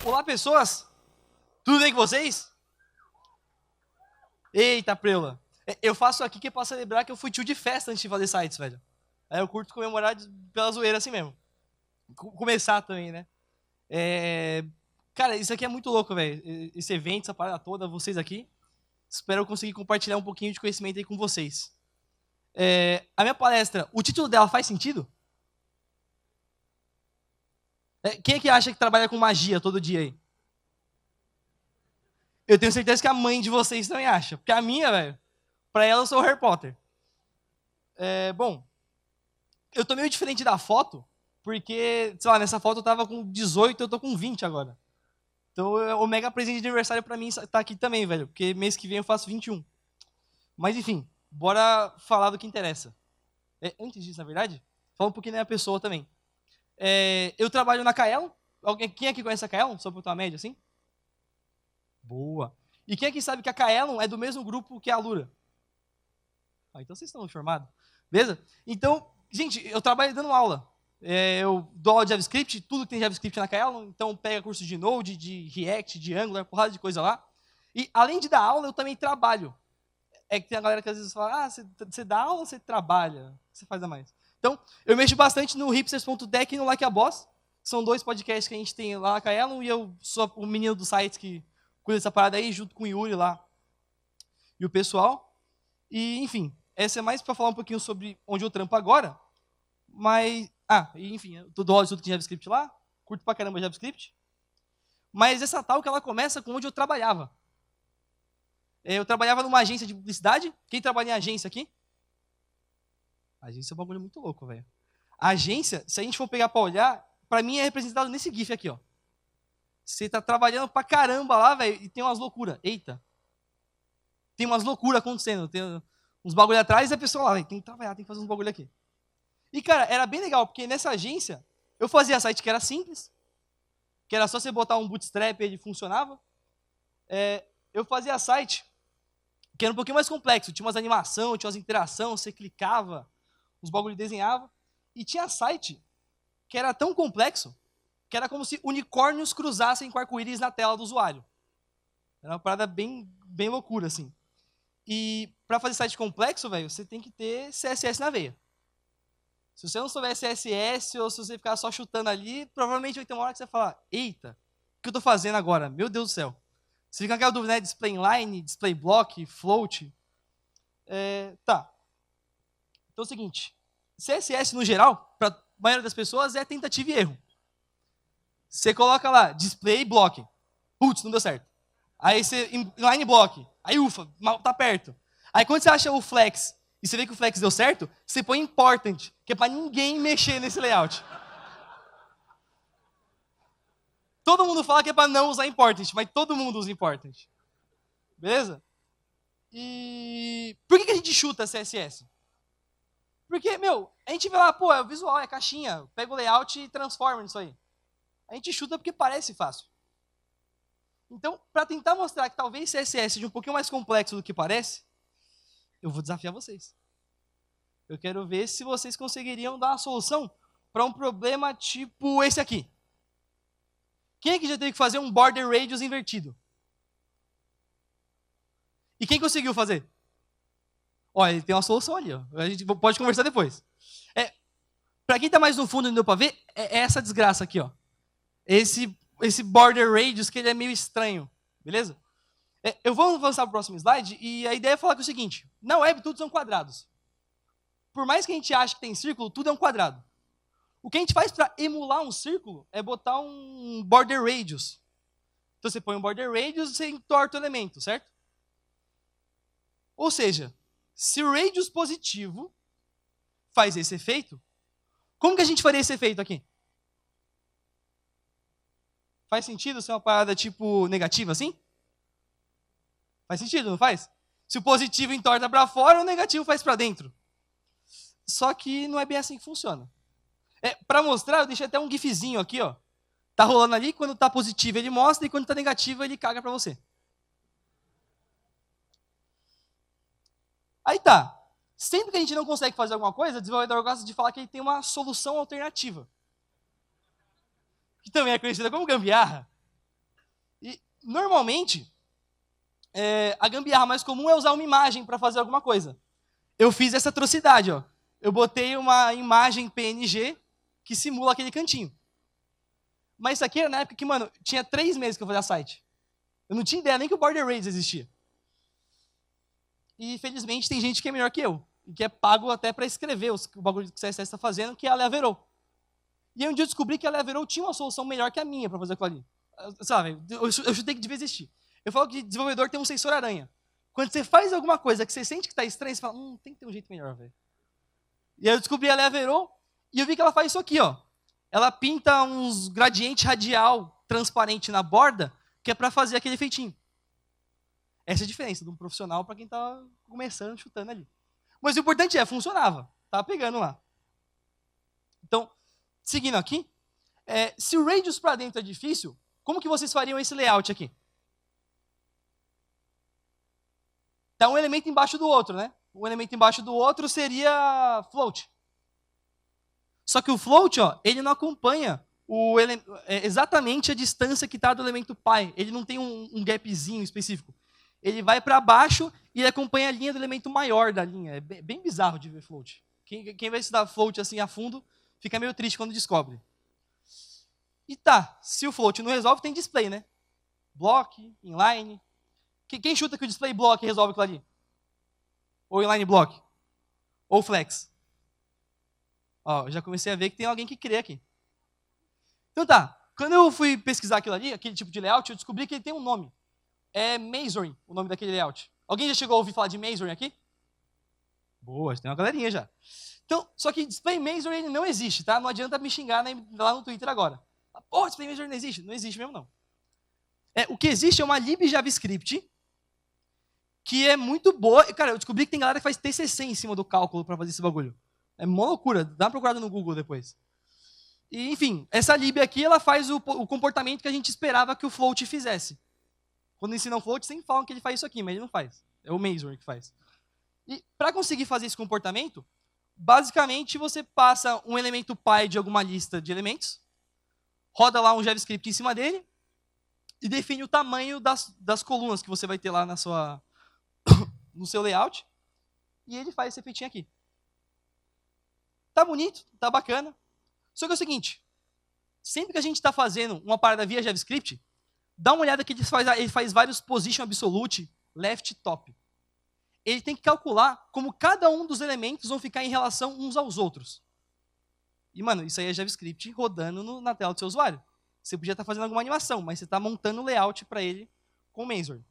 Olá, pessoas! Tudo bem com vocês? Eita, preula. Eu faço aqui que é pra celebrar que eu fui tio de festa antes de fazer sites, velho. Aí eu curto comemorar pela zoeira assim mesmo. Começar também, né? Cara, isso aqui é muito louco, velho. Esse evento, essa parada toda, vocês aqui. Espero eu conseguir compartilhar um pouquinho de conhecimento aí com vocês. A minha palestra, o título dela faz sentido? Quem é que acha que trabalha com magia todo dia aí? Eu tenho certeza que a mãe de vocês também acha. Porque a minha, velho, pra ela eu sou o Harry Potter. Bom, eu tô meio diferente da foto, porque, sei lá, nessa foto eu tava com 18, eu tô com 20 agora. Então, o mega presente de aniversário pra mim tá aqui também, velho. Porque mês que vem eu faço 21. Mas, enfim, bora falar do que interessa. Antes disso, na verdade, fala um pouquinho da minha pessoa também. Eu trabalho na Kaelon. Quem aqui conhece a Kaelon? Só pra eu ter uma média, assim? Boa. E quem aqui sabe que a Kaelon é do mesmo grupo que a Alura? Então vocês estão informados. Beleza? Então, gente, eu trabalho dando aula. Eu dou aula de JavaScript, tudo que tem JavaScript na Kaelon. Então, pega curso de Node, de React, de Angular, porrada de coisa lá. E, além de dar aula, eu também trabalho. É que tem a galera que às vezes fala, você dá aula ou você trabalha? O que você faz a mais? Então, eu mexo bastante no hipsters.tech e no Like a Boss. São dois podcasts que a gente tem lá na Kaelon e eu sou o menino do site que cuida dessa parada aí, junto com o Yuri lá e o pessoal. E, enfim, essa é mais para falar um pouquinho sobre onde eu trampo agora. Mas, enfim, eu dou aula de tudo que tem JavaScript lá, curto pra caramba JavaScript. Mas essa tal que ela começa com onde eu trabalhava. Eu trabalhava numa agência de publicidade. Quem trabalha em agência aqui? Agência é um bagulho muito louco, velho. A agência, se a gente for pegar pra olhar, pra mim é representado nesse GIF aqui, ó. Você tá trabalhando pra caramba lá, velho, e tem umas loucuras. Eita. Tem umas loucuras acontecendo. Tem uns bagulho atrás e a pessoa lá, tem que trabalhar, tem que fazer uns bagulho aqui. E, cara, era bem legal, porque nessa agência, eu fazia site que era simples, que era só você botar um bootstrap e ele funcionava. Eu fazia site que era um pouquinho mais complexo. Tinha umas animação, tinha umas interação, você clicava, os bagulho desenhava. E tinha site que era tão complexo que era como se unicórnios cruzassem com arco-íris na tela do usuário. Era uma parada bem, bem loucura, assim. E para fazer site complexo, velho, você tem que ter CSS na veia. Se você não souber CSS ou se você ficar só chutando ali, provavelmente vai ter uma hora que você vai falar, eita, o que eu estou fazendo agora? Meu Deus do céu. Você fica com aquela dúvida, né? Display inline, display block, float. Tá. Então é o seguinte, CSS no geral, para a maioria das pessoas, é tentativa e erro. Você coloca lá, display block. Putz, não deu certo. Aí você, inline block. Aí ufa, mal tá perto. Aí quando você acha o flex e você vê que o flex deu certo, você põe important, que é para ninguém mexer nesse layout. Todo mundo fala que é para não usar important, mas todo mundo usa important. Beleza? E por que a gente chuta CSS? Porque, meu, a gente vê lá, pô, é o visual, é caixinha, pega o layout e transforma nisso aí. A gente chuta porque parece fácil. Então, para tentar mostrar que talvez CSS seja um pouquinho mais complexo do que parece, eu vou desafiar vocês. Eu quero ver se vocês conseguiriam dar uma solução para um problema tipo esse aqui. Quem é que já teve que fazer um border radius invertido? E quem conseguiu fazer? Olha, ele tem uma solução ali. Ó. A gente pode conversar depois. Para quem está mais no fundo e não deu para ver, é essa desgraça aqui. Ó. Esse border radius que ele é meio estranho. Beleza? Eu vou avançar para o próximo slide e a ideia é falar que é o seguinte. Na web, tudo são quadrados. Por mais que a gente ache que tem círculo, tudo é um quadrado. O que a gente faz para emular um círculo é botar um border radius. Então você põe um border radius e você entorta o elemento, certo? Ou seja, se o radius positivo faz esse efeito, como que a gente faria esse efeito aqui? Faz sentido ser uma parada tipo negativa assim? Faz sentido, não faz? Se o positivo entorta para fora, o negativo faz para dentro. Só que não é bem assim que funciona. Para mostrar, eu deixei até um gifzinho aqui, ó. Tá rolando ali, quando tá positivo ele mostra e quando tá negativo ele caga para você. Aí tá. Sempre que a gente não consegue fazer alguma coisa, o desenvolvedor gosta de falar que ele tem uma solução alternativa, que também é conhecida como gambiarra. E, normalmente, a gambiarra mais comum é usar uma imagem para fazer alguma coisa. Eu fiz essa atrocidade, ó. Eu botei uma imagem PNG que simula aquele cantinho. Mas isso aqui era na época que, mano, tinha 3 meses que eu fazia site. Eu não tinha ideia nem que o Border Raids existia. E, felizmente, tem gente que é melhor que eu. E que é pago até para escrever o bagulho que o CSS está fazendo, que é a Leaverol. E aí um dia eu descobri que a Leaverol tinha uma solução melhor que a minha para fazer aquilo ali. Sabe, eu chutei que devia existir. Eu falo que desenvolvedor tem um sensor aranha. Quando você faz alguma coisa que você sente que está estranho, você fala, tem que ter um jeito melhor, velho. E aí eu descobri a Leaverol e eu vi que ela faz isso aqui, ó. Ela pinta uns gradiente radial transparente na borda, que é para fazer aquele efeitinho. Essa é a diferença de um profissional para quem está começando, chutando ali. Mas o importante funcionava. Tava pegando lá. Então, seguindo aqui, se o radius para dentro é difícil, como que vocês fariam esse layout aqui? Tá um elemento embaixo do outro, né? Um elemento embaixo do outro seria float. Só que o float, ó, ele não acompanha exatamente a distância que está do elemento pi. Ele não tem um gapzinho específico. Ele vai para baixo e ele acompanha a linha do elemento maior da linha. É bem bizarro de ver float. Quem vai estudar float assim a fundo, fica meio triste quando descobre. E tá, se o float não resolve, tem display, né? Block, inline. Quem chuta que o display block resolve aquilo ali? Ou inline block? Ou flex? Ó, já comecei a ver que tem alguém que crê aqui. Então tá, quando eu fui pesquisar aquilo ali, aquele tipo de layout, eu descobri que ele tem um nome. É Masonry, o nome daquele layout. Alguém já chegou a ouvir falar de Masonry aqui? Boa, tem uma galerinha já. Então, só que Display Masonry ele não existe, tá? Não adianta me xingar lá no Twitter agora. Pô, Display Masonry não existe. Não existe mesmo, não. O que existe é uma lib JavaScript que é muito boa. Cara, eu descobri que tem galera que faz TCC em cima do cálculo para fazer esse bagulho. É mó loucura. Dá uma procurada no Google depois. E, enfim, essa lib aqui, ela faz o comportamento que a gente esperava que o float fizesse. Quando ensinam float, sempre falam que ele faz isso aqui, mas ele não faz. É o Masonry que faz. E para conseguir fazer esse comportamento, basicamente você passa um elemento pi de alguma lista de elementos, roda lá um JavaScript em cima dele e define o tamanho das colunas que você vai ter lá no seu layout. E ele faz esse efeitinho aqui. Tá bonito, tá bacana. Só que é o seguinte, sempre que a gente está fazendo uma parada via JavaScript, dá uma olhada que ele faz vários position absolute, left, top. Ele tem que calcular como cada um dos elementos vão ficar em relação uns aos outros. E, mano, isso aí é JavaScript rodando na tela do seu usuário. Você podia estar fazendo alguma animação, mas você está montando o layout para ele com o Masonry.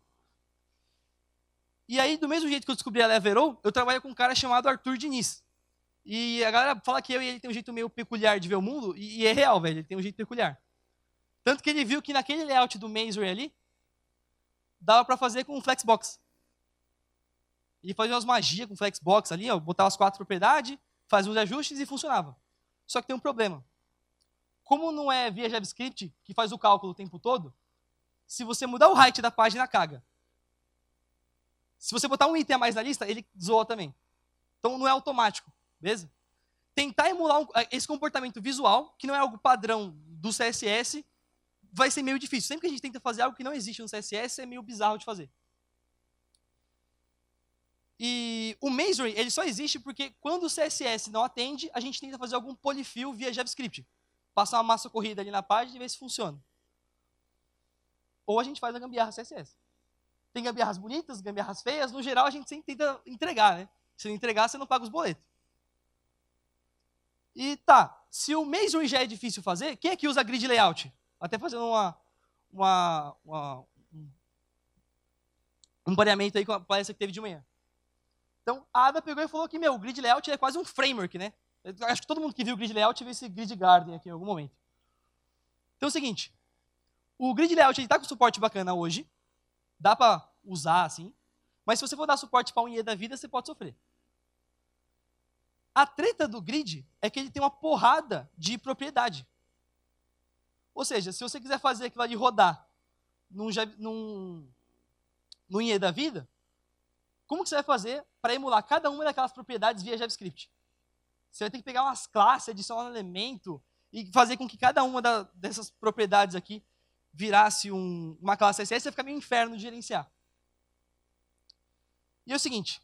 E aí, do mesmo jeito que eu descobri a Leaverol, eu trabalho com um cara chamado Arthur Diniz. E a galera fala que eu e ele tem um jeito meio peculiar de ver o mundo, e é real, velho, ele tem um jeito peculiar. Tanto que ele viu que naquele layout do Masonry ali, dava para fazer com um Flexbox. Ele fazia umas magias com o Flexbox ali, ó, botava as 4 propriedades, fazia os ajustes e funcionava. Só que tem um problema. Como não é via JavaScript, que faz o cálculo o tempo todo, se você mudar o height da página, caga. Se você botar um item a mais na lista, ele zoa também. Então não é automático, beleza? Tentar emular esse comportamento visual, que não é algo padrão do CSS, vai ser meio difícil. Sempre que a gente tenta fazer algo que não existe no CSS, é meio bizarro de fazer. E o Masonry, ele só existe porque quando o CSS não atende, a gente tenta fazer algum polyfill via JavaScript. Passar uma massa corrida ali na página e ver se funciona. Ou a gente faz a gambiarra CSS. Tem gambiarras bonitas, gambiarras feias. No geral, a gente sempre tenta entregar, né? Se não entregar, você não paga os boletos. E tá, se o Masonry já é difícil fazer, quem é que usa grid layout? Até fazendo um pareamento aí com a palestra que teve de manhã. Então, a Ada pegou e falou que, o grid layout é quase um framework, né? Eu acho que todo mundo que viu o grid layout viu esse grid garden aqui em algum momento. Então é o seguinte, o grid layout está com suporte bacana hoje, dá para usar assim, mas se você for dar suporte para um IE da vida, você pode sofrer. A treta do grid é que ele tem uma porrada de propriedade. Ou seja, se você quiser fazer aquilo ali rodar num IE da vida, Como que você vai fazer para emular cada uma daquelas propriedades via JavaScript? Você vai ter que pegar umas classes, adicionar um elemento e fazer com que cada uma dessas propriedades aqui virasse uma classe CSS, vai ficar meio inferno de gerenciar. E é o seguinte,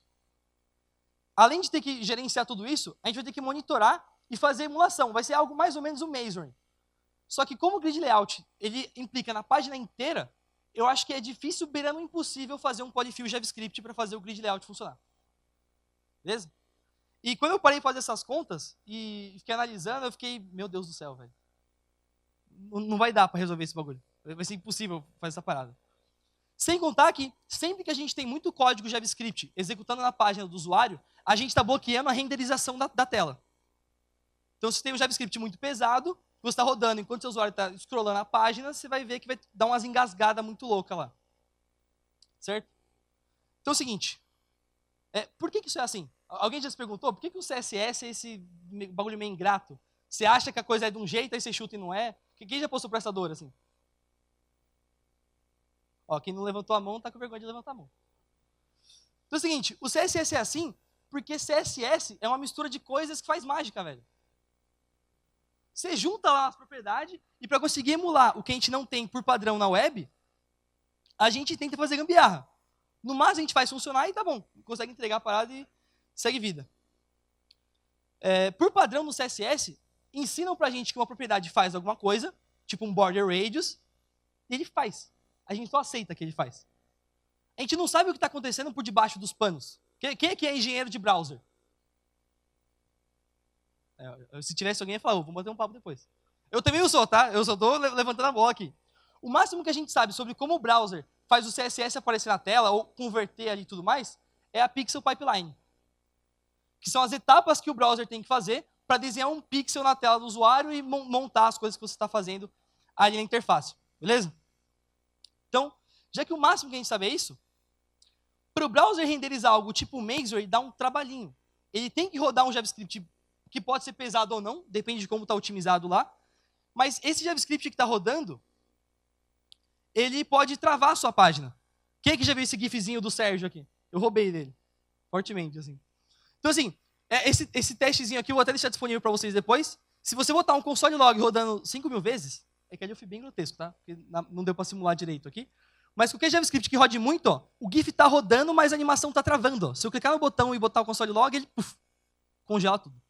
além de ter que gerenciar tudo isso, a gente vai ter que monitorar e fazer emulação. Vai ser algo mais ou menos o Masonry. Só que como o grid layout ele implica na página inteira, eu acho que é difícil, beirando impossível, fazer um polyfill JavaScript para fazer o grid layout funcionar. Beleza? E quando eu parei de fazer essas contas e fiquei analisando, eu fiquei, meu Deus do céu, velho. Não vai dar para resolver esse bagulho. Vai ser impossível fazer essa parada. Sem contar que, sempre que a gente tem muito código JavaScript executando na página do usuário, a gente está bloqueando a renderização da tela. Então, se tem um JavaScript muito pesado, você está rodando enquanto o seu usuário está scrollando a página, você vai ver que vai dar umas engasgadas muito loucas lá. Certo? Então é o seguinte, por que isso é assim? Alguém já se perguntou, por que o CSS é esse bagulho meio ingrato? Você acha que a coisa é de um jeito, aí você chuta e não é? Quem já postou pra essa dor assim? Ó, quem não levantou a mão, tá com vergonha de levantar a mão. Então é o seguinte, o CSS é assim porque CSS é uma mistura de coisas que faz mágica, velho. Você junta lá as propriedades e para conseguir emular o que a gente não tem por padrão na web, a gente tenta fazer gambiarra. No máximo a gente faz funcionar e tá bom. Consegue entregar a parada e segue vida. Por padrão no CSS, ensinam pra gente que uma propriedade faz alguma coisa, tipo um border radius, e ele faz. A gente só aceita que ele faz. A gente não sabe o que está acontecendo por debaixo dos panos. Quem aqui é engenheiro de browser? Se tivesse alguém, ia falar, vamos bater um papo depois. Eu também não sou, tá? Eu só estou levantando a bola aqui. O máximo que a gente sabe sobre como o browser faz o CSS aparecer na tela, ou converter ali e tudo mais, é a Pixel Pipeline. Que são as etapas que o browser tem que fazer para desenhar um pixel na tela do usuário e montar as coisas que você está fazendo ali na interface. Beleza? Então, já que o máximo que a gente sabe é isso, para o browser renderizar algo tipo Masonry, dá um trabalhinho. Ele tem que rodar um JavaScript que pode ser pesado ou não, depende de como está otimizado lá. Mas esse JavaScript que está rodando, ele pode travar a sua página. Quem é que já viu esse gifzinho do Sérgio aqui? Eu roubei dele, fortemente, assim. Então, assim, esse testezinho aqui eu vou até deixar disponível para vocês depois. Se você botar um console log rodando 5.000 vezes, é que ali eu fui bem grotesco, tá? Porque não deu para simular direito aqui. Mas qualquer JavaScript que rode muito, ó, o GIF está rodando, mas a animação está travando. Ó. Se eu clicar no botão e botar o console log, ele congela tudo.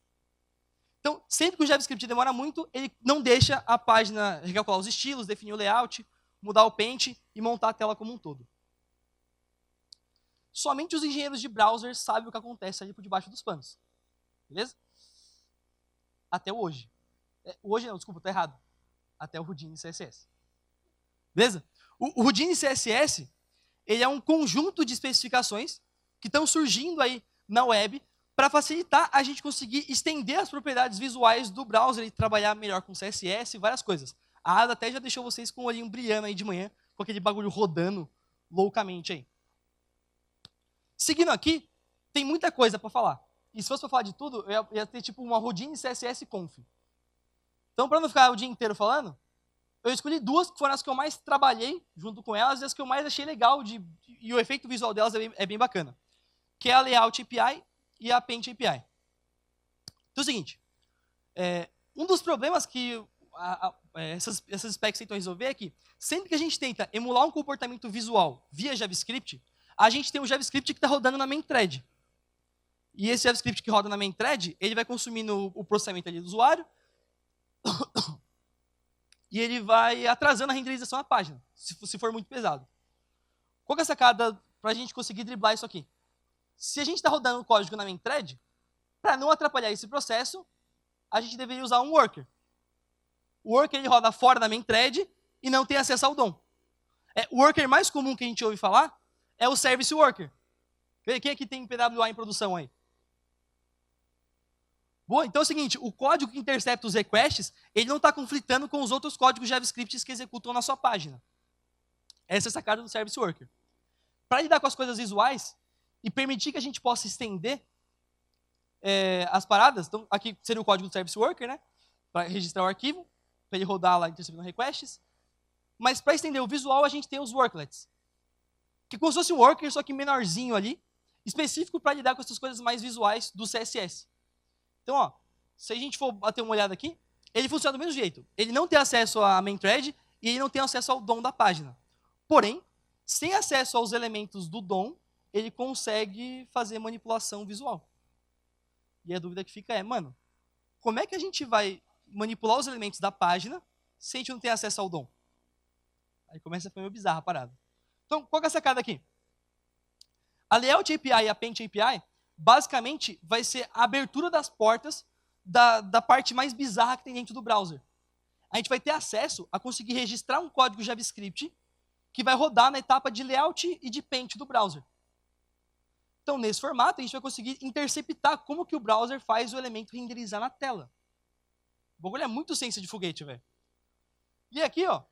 Então, sempre que o JavaScript demora muito, ele não deixa a página recalcular os estilos, definir o layout, mudar o paint e montar a tela como um todo. Somente os engenheiros de browser sabem o que acontece ali por debaixo dos panos. Beleza? Até hoje. Hoje não, desculpa, tá errado. Até o Houdini CSS. Beleza? O Houdini CSS, ele é um conjunto de especificações que estão surgindo aí na web para facilitar a gente conseguir estender as propriedades visuais do browser e trabalhar melhor com CSS e várias coisas. A Ada até já deixou vocês com o olhinho brilhando aí de manhã, com aquele bagulho rodando loucamente aí. Seguindo aqui, tem muita coisa para falar. E se fosse para falar de tudo, eu ia ter tipo uma Houdini CSS Conf. Então, para não ficar o dia inteiro falando, eu escolhi duas que foram as que eu mais trabalhei junto com elas e as que eu mais achei legal e o efeito visual delas é bem bacana. Que é a Layout API e a Paint API. Então é o seguinte, um dos problemas que essas specs tentam resolver é que sempre que a gente tenta emular um comportamento visual via JavaScript, a gente tem um JavaScript que está rodando na main thread. E esse JavaScript que roda na main thread, ele vai consumindo o processamento ali do usuário e ele vai atrasando a renderização da página, se for muito pesado. Qual que é a sacada para a gente conseguir driblar isso aqui? Se a gente está rodando o código na main thread, para não atrapalhar esse processo, a gente deveria usar um worker. O worker ele roda fora da main thread e não tem acesso ao DOM. O worker mais comum que a gente ouve falar é o service worker. Quem aqui tem PWA em produção aí? Bom, então é o seguinte, o código que intercepta os requests, ele não está conflitando com os outros códigos JavaScript que executam na sua página. Essa é a sacada do Service Worker. Para lidar com as coisas visuais e permitir que a gente possa estender as paradas, então aqui seria o código do Service Worker, né? Para registrar o arquivo, para ele rodar lá interceptando requests. Mas para estender o visual, a gente tem os worklets. Que é como se fosse um worker, só que menorzinho ali. específico para lidar com essas coisas mais visuais do CSS. Então, ó, se a gente for bater uma olhada aqui, ele funciona do mesmo jeito. Ele não tem acesso à main thread e ele não tem acesso ao DOM da página. Porém, sem acesso aos elementos do DOM, ele consegue fazer manipulação visual. E a dúvida que fica é, mano, como é que a gente vai manipular os elementos da página se a gente não tem acesso ao DOM? Aí começa a ficar meio bizarra a parada. Então, qual que é a sacada aqui? A Layout API e a Paint API, basicamente, vai ser a abertura das portas da parte mais bizarra que tem dentro do browser. A gente vai ter acesso a conseguir registrar um código JavaScript que vai rodar na etapa de Layout e de Paint do browser. Então, nesse formato, a gente vai conseguir interceptar como que o browser faz o elemento renderizar na tela. O bagulho é muito ciência de foguete, velho. E aqui, ó,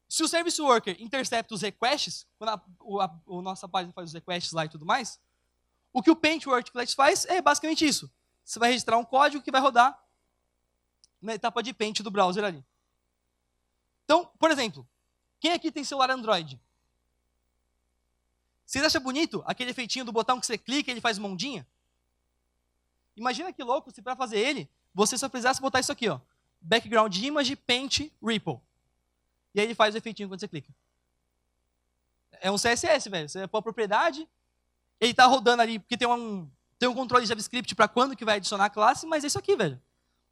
se o Service Worker intercepta os requests, quando a nossa página faz os requests lá e tudo mais, o que o Paint Worklet faz é basicamente isso. Você vai registrar um código que vai rodar na etapa de Paint do browser ali. Então, por exemplo, quem aqui tem celular Android? Vocês acham bonito aquele efeitinho do botão que você clica e ele faz uma ondinha? Imagina que louco se para fazer ele, você só precisasse botar isso aqui, ó. Background Image, Paint, Ripple. E aí ele faz o efeitinho quando você clica. É um CSS, velho. Você põe a propriedade, ele tá rodando ali, porque tem um controle de JavaScript para quando que vai adicionar a classe, mas é isso aqui, velho.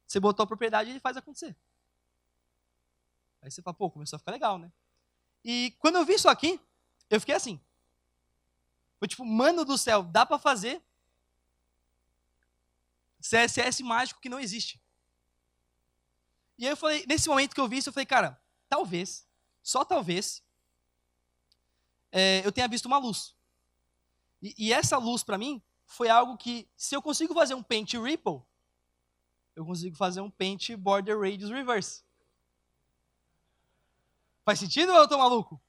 Você botou a propriedade e ele faz acontecer. Aí você fala, pô, começou a ficar legal, né? E quando eu vi isso aqui, eu fiquei assim. Foi tipo, mano do céu, dá para fazer CSS mágico que não existe. E aí eu falei, nesse momento que eu vi isso, eu falei, cara, talvez, só talvez, eu tenha visto uma luz. E essa luz, para mim, foi algo que, se eu consigo fazer um Paint Ripple, eu consigo fazer um Paint Border Radius Reverse. Faz sentido ou eu tô maluco?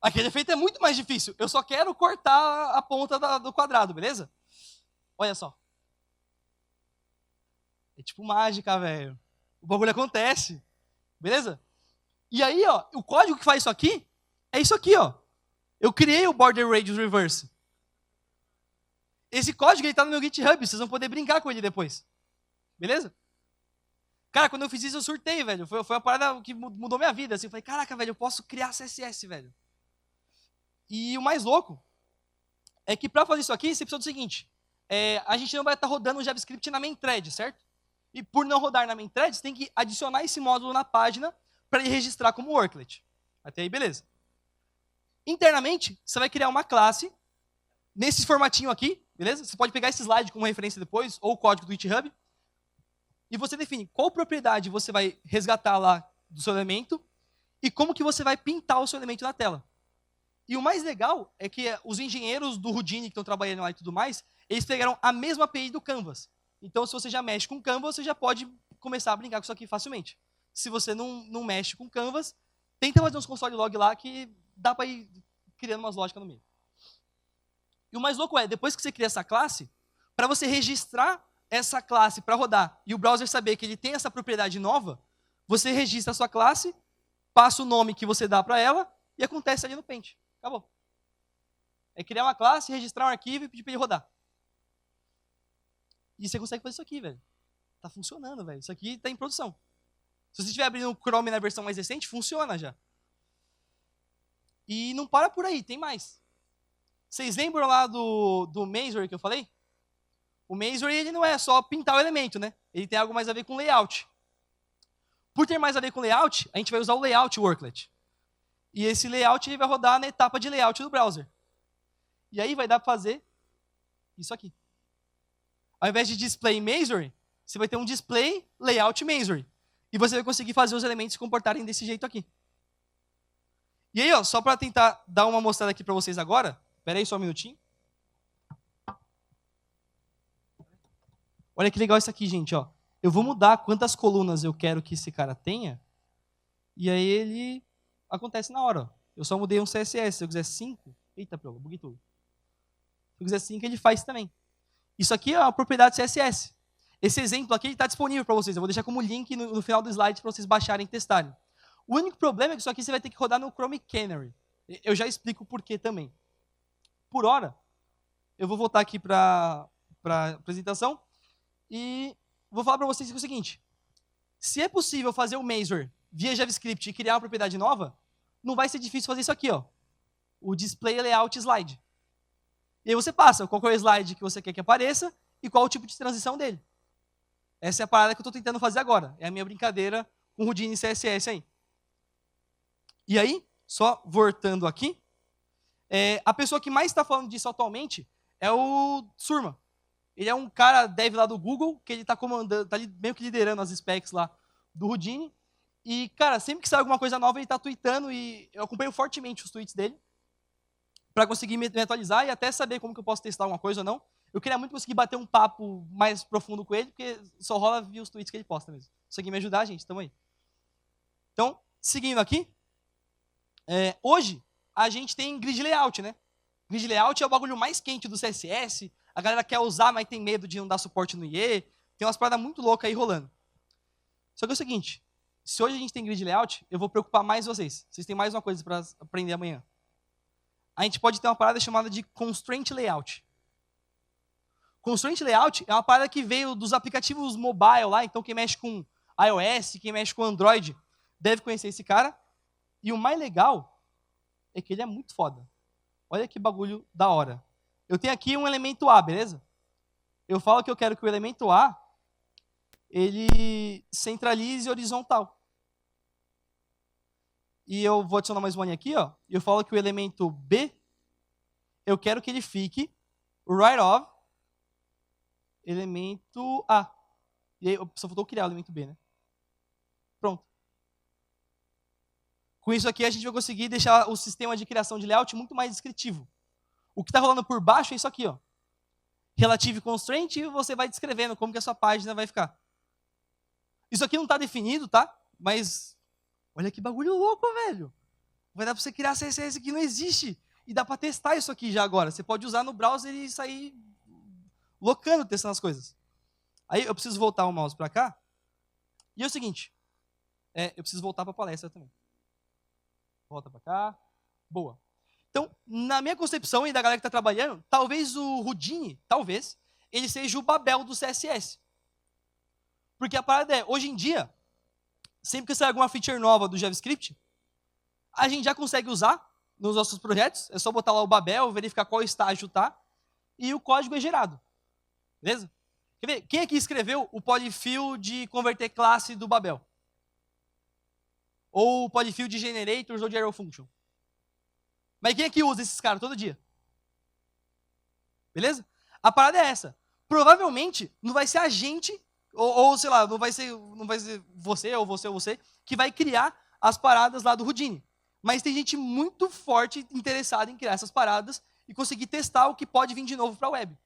Aquele efeito é muito mais difícil. Eu só quero cortar a ponta do quadrado, beleza? Olha só. É tipo mágica, velho. O bagulho acontece. Beleza? E aí, ó, o código que faz isso aqui é isso aqui, ó. Eu criei o Border Radius Reverse. Esse código ele tá no meu GitHub, vocês vão poder brincar com ele depois. Beleza? Cara, quando eu fiz isso, eu surtei, velho. Foi uma parada que mudou minha vida. Assim, eu falei, caraca, velho, eu posso criar CSS, velho. E o mais louco é que para fazer isso aqui, você precisa do seguinte. A gente não vai estar rodando o JavaScript na main thread, certo? E por não rodar na main thread, você tem que adicionar esse módulo na página para ele registrar como worklet. Até aí, beleza. Internamente, você vai criar uma classe nesse formatinho aqui, beleza? Você pode pegar esse slide como referência depois, ou o código do GitHub. E você define qual propriedade você vai resgatar lá do seu elemento e como que você vai pintar o seu elemento na tela. E o mais legal é que os engenheiros do Houdini que estão trabalhando lá e tudo mais, eles pegaram a mesma API do Canvas. Então, se você já mexe com Canvas, você já pode começar a brincar com isso aqui facilmente. Se você não mexe com Canvas, tenta fazer uns console log lá que dá para ir criando umas lógicas no meio. E o mais louco é, depois que você cria essa classe, para você registrar essa classe para rodar e o browser saber que ele tem essa propriedade nova, você registra a sua classe, passa o nome que você dá para ela e acontece ali no Paint. Acabou. É criar uma classe, registrar um arquivo e pedir para ele rodar. E você consegue fazer isso aqui, velho. Tá funcionando, velho. Isso aqui tá em produção. Se você estiver abrindo o Chrome na versão mais recente, funciona já. E não para por aí, tem mais. Vocês lembram lá do Masonry que eu falei? O Masonry, ele não é só pintar o elemento, né? Ele tem algo mais a ver com layout. Por ter mais a ver com layout, a gente vai usar o Layout Worklet. E esse layout ele vai rodar na etapa de layout do browser. E aí vai dar para fazer isso aqui. Ao invés de display Masonry, você vai ter um display layout Masonry. E você vai conseguir fazer os elementos se comportarem desse jeito aqui. E aí, ó, só para tentar dar uma mostrada aqui para vocês agora. Espera aí só um minutinho. Olha que legal isso aqui, gente. Ó. Eu vou mudar quantas colunas eu quero que esse cara tenha. E aí ele acontece na hora. Ó. Eu só mudei um CSS. Se eu quiser 5... Eita, pronto, buguei tudo. Se eu quiser 5, ele faz também. Isso aqui é uma propriedade CSS. Esse exemplo aqui está disponível para vocês. Eu vou deixar como link no final do slide para vocês baixarem e testarem. O único problema é que isso aqui você vai ter que rodar no Chrome Canary. Eu já explico o porquê também. Por hora, eu vou voltar aqui para a apresentação e vou falar para vocês o seguinte. Se é possível fazer o Mazor via JavaScript e criar uma propriedade nova, não vai ser difícil fazer isso aqui, ó, o Display Layout Slide. E aí você passa qual é o slide que você quer que apareça e qual o tipo de transição dele. Essa é a parada que eu estou tentando fazer agora. É a minha brincadeira com o Houdini CSS aí. E aí, só voltando aqui, a pessoa que mais está falando disso atualmente é o Surma. Ele é um cara dev lá do Google, que ele está comandando, está meio que liderando as specs lá do Houdini. E, cara, sempre que sai alguma coisa nova, ele está tweetando e eu acompanho fortemente os tweets dele para conseguir me atualizar e até saber como que eu posso testar alguma coisa ou não. Eu queria muito conseguir bater um papo mais profundo com ele, porque só rola ver os tweets que ele posta mesmo. Se conseguir me ajudar, gente, tamo aí. Então, seguindo aqui, hoje a gente tem grid layout, né? Grid layout é o bagulho mais quente do CSS, a galera quer usar, mas tem medo de não dar suporte no IE, tem umas paradas muito loucas aí rolando. Só que é o seguinte, se hoje a gente tem grid layout, eu vou preocupar mais vocês. Vocês têm mais uma coisa para aprender amanhã. A gente pode ter uma parada chamada de Constraint Layout. Constraint Layout é uma parada que veio dos aplicativos mobile lá, então quem mexe com iOS, quem mexe com Android, deve conhecer esse cara. E o mais legal é que ele é muito foda. Olha que bagulho da hora. Eu tenho aqui um elemento A, beleza? Eu falo que eu quero que o elemento A, ele centralize horizontal. E eu vou adicionar mais uma linha aqui, ó. E eu falo que o elemento B, eu quero que ele fique right of elemento A. E aí, só faltou criar o elemento B, né? Pronto. Com isso aqui, a gente vai conseguir deixar o sistema de criação de layout muito mais descritivo. O que está rolando por baixo é isso aqui, ó. Relative constraint, e você vai descrevendo como que a sua página vai ficar. Isso aqui não está definido, tá? Mas olha que bagulho louco, velho. Vai dar para você criar CSS que não existe. E dá para testar isso aqui já agora. Você pode usar no browser e sair loucando testando as coisas. Aí eu preciso voltar o mouse para cá. E é o seguinte. Eu preciso voltar para a palestra também. Volta para cá. Boa. Então, na minha concepção e da galera que está trabalhando, talvez o Houdini, ele seja o Babel do CSS. Porque a parada é, hoje em dia, sempre que sair alguma feature nova do JavaScript, a gente já consegue usar nos nossos projetos. É só botar lá o Babel, verificar qual estágio está, e o código é gerado. Beleza? Quer ver? Quem aqui escreveu o polyfill de converter classe do Babel? Ou o polyfill de generators ou de arrow function? Mas quem aqui usa esses caras todo dia? Beleza? A parada é essa. Provavelmente não vai ser a gente, ou sei lá, não vai ser você ou você, que vai criar as paradas lá do Houdini. Mas tem gente muito forte interessada em criar essas paradas e conseguir testar o que pode vir de novo para a web.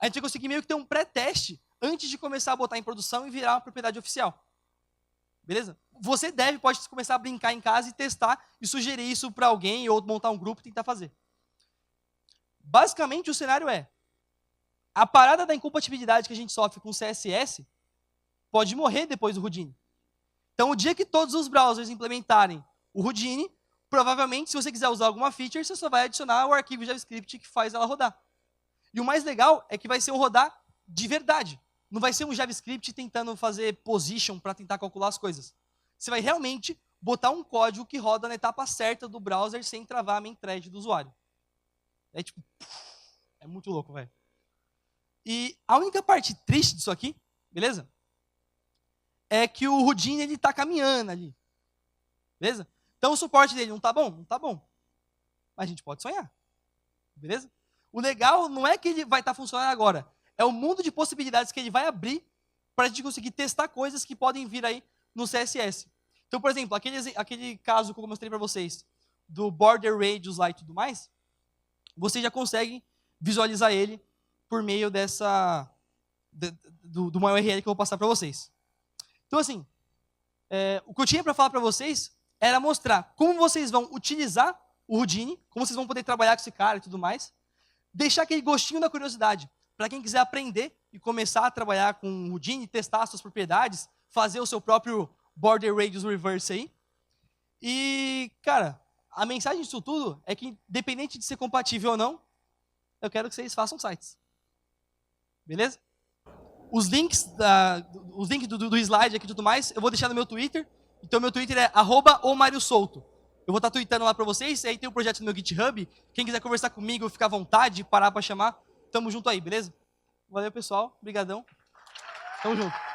A gente vai conseguir meio que ter um pré-teste antes de começar a botar em produção e virar uma propriedade oficial. Beleza? Você pode começar a brincar em casa e testar e sugerir isso para alguém ou montar um grupo e tentar fazer. Basicamente, o cenário é a parada da incompatibilidade que a gente sofre com o CSS pode morrer depois do Houdini. Então, o dia que todos os browsers implementarem o Houdini, provavelmente, se você quiser usar alguma feature, você só vai adicionar o arquivo JavaScript que faz ela rodar. E o mais legal é que vai ser um rodar de verdade. Não vai ser um JavaScript tentando fazer position para tentar calcular as coisas. Você vai realmente botar um código que roda na etapa certa do browser sem travar a main thread do usuário. É tipo, é muito louco, velho. E a única parte triste disso aqui, beleza? É que o Houdini, ele tá caminhando ali. Beleza? Então o suporte dele não tá bom? Não tá bom. Mas a gente pode sonhar. Beleza? O legal não é que ele vai estar funcionando agora. É o mundo de possibilidades que ele vai abrir para a gente conseguir testar coisas que podem vir aí no CSS. Então, por exemplo, aquele caso que eu mostrei para vocês, do border radius lá e tudo mais, vocês já conseguem visualizar ele por meio de uma URL que eu vou passar para vocês. Então, assim, o que eu tinha para falar para vocês era mostrar como vocês vão utilizar o Houdini, como vocês vão poder trabalhar com esse cara e tudo mais, deixar aquele gostinho da curiosidade para quem quiser aprender e começar a trabalhar com o Houdini, testar as suas propriedades, fazer o seu próprio border radius reverse aí. E, cara, a mensagem disso tudo é que, independente de ser compatível ou não, eu quero que vocês façam sites. Beleza? Os links do slide aqui e tudo mais, eu vou deixar no meu Twitter. Então, meu Twitter é @omariosolto. Eu vou estar tweetando lá para vocês. E aí tem o projeto no meu GitHub. Quem quiser conversar comigo, fica à vontade, parar para chamar. Tamo junto aí, beleza? Valeu, pessoal. Obrigadão. Tamo junto.